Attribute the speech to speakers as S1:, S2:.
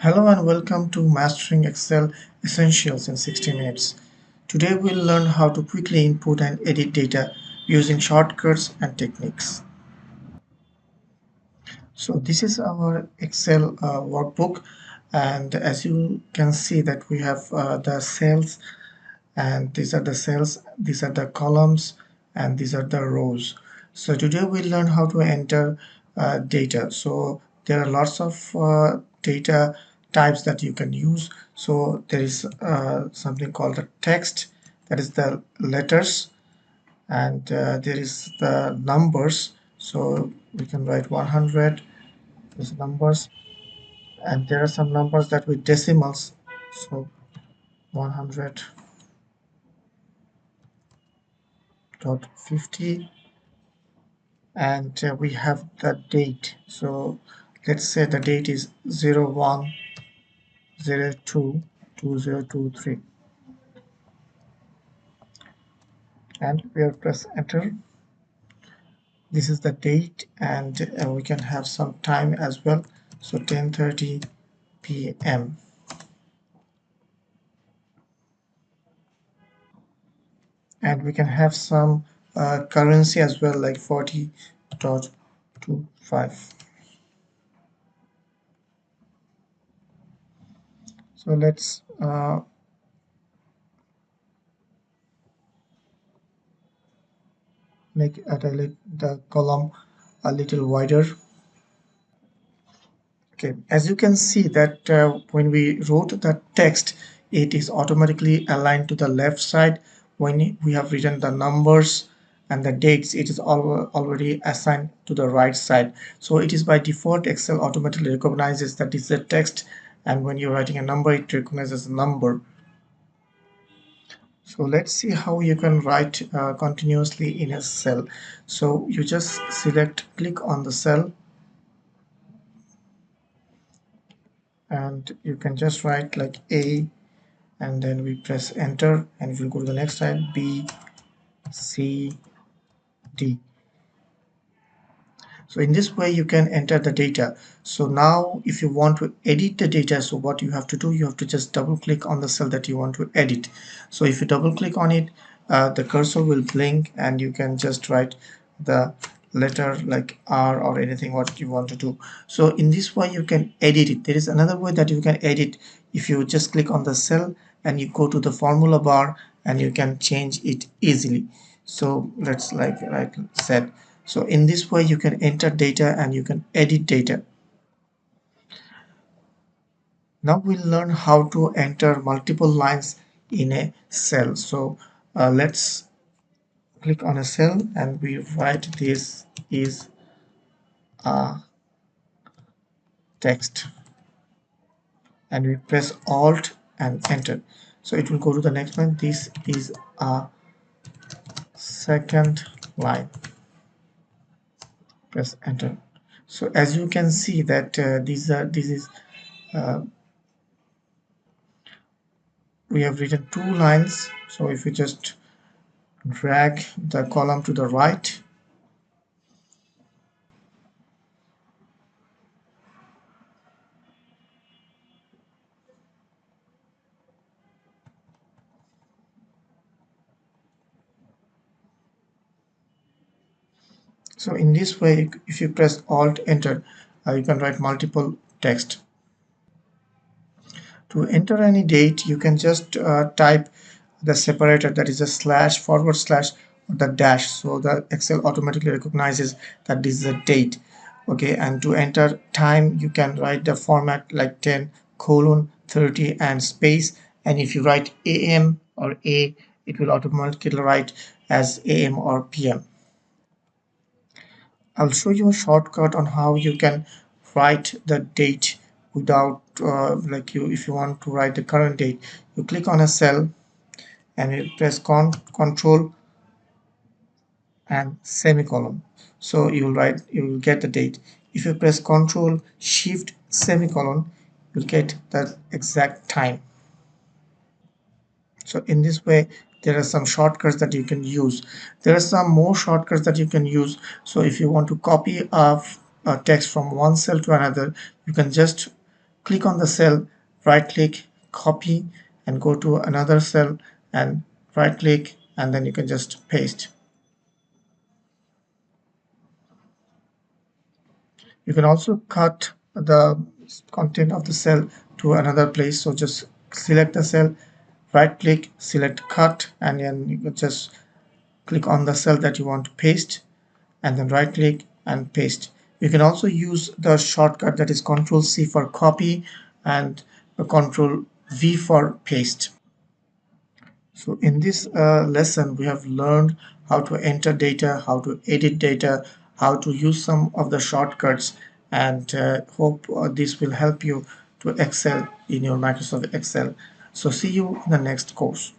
S1: Hello and welcome to Mastering Excel Essentials in 60 Minutes. Today we'll learn how to quickly input and edit data using shortcuts and techniques. So this is our Excel workbook, and as you can see that we have the cells, and these are the cells, these are the columns, and these are the rows. So today we'll learn how to enter data. So there are lots of data types that you can use. So there is something called the text, that is the letters, and there is the numbers. So we can write 100, these numbers, and there are some numbers that with decimals. So 100.50, and we have the date. So let's say the date is 01/02/2023, and we'll press enter. This is the date, and we can have some time as well. So 10:30 p.m. and we can have some currency as well, like 40.25. So let's make the column a little wider. Okay, as you can see that when we wrote the text, it is automatically aligned to the left side. When we have written the numbers and the dates, it is already assigned to the right side. So it is by default, Excel automatically recognizes that it's a text, and when you're writing a number, it recognizes a number. So let's see how you can write continuously in a cell. So you just click on the cell, and you can just write like A, and then we press enter, and we'll go to the next slide, B, C, D. So in this way you can enter the data. So now if you want to edit the data, so what you have to do, you have to just double click on the cell that you want to edit. So if you double click on it, the cursor will blink, and you can just write the letter like R or anything what you want to do. So in this way you can edit it. There is another way that you can edit. If you just click on the cell and you go to the formula bar, and you can change it easily. So let's like set. So in this way you can enter data and you can edit data. Now we'll learn how to enter multiple lines in a cell. So let's click on a cell, and we write this is a text, and we press Alt and enter. So it will go to the next line. This is a second line. Press enter. So as you can see that this is we have written two lines. So if you just drag the column to the right, so in this way if you press Alt enter, you can write multiple text. To enter any date, you can just type the separator, that is a slash, forward slash, or the dash, so the Excel automatically recognizes that this is a date. Okay, and to enter time, you can write the format like 10:30 and space, and if you write AM or A, it will automatically write as AM or PM. I'll show you a shortcut on how you can write the date without if you want to write the current date, you click on a cell and you press Ctrl and semicolon. So you will get the date. If you press Ctrl Shift semicolon, you'll get the exact time. So in this way there are some shortcuts that you can use. There are some more shortcuts that you can use. So if you want to copy a text from one cell to another, you can just click on the cell, right click, copy, and go to another cell and right click, and then you can just paste. You can also cut the content of the cell to another place. So just select the cell, right click, select cut, and then you can just click on the cell that you want to paste, and then right click and paste. You can also use the shortcut that is Ctrl C for copy and Ctrl V for paste. So in this lesson, we have learned how to enter data, how to edit data, how to use some of the shortcuts, and hope this will help you to excel in your Microsoft Excel. So see you in the next course.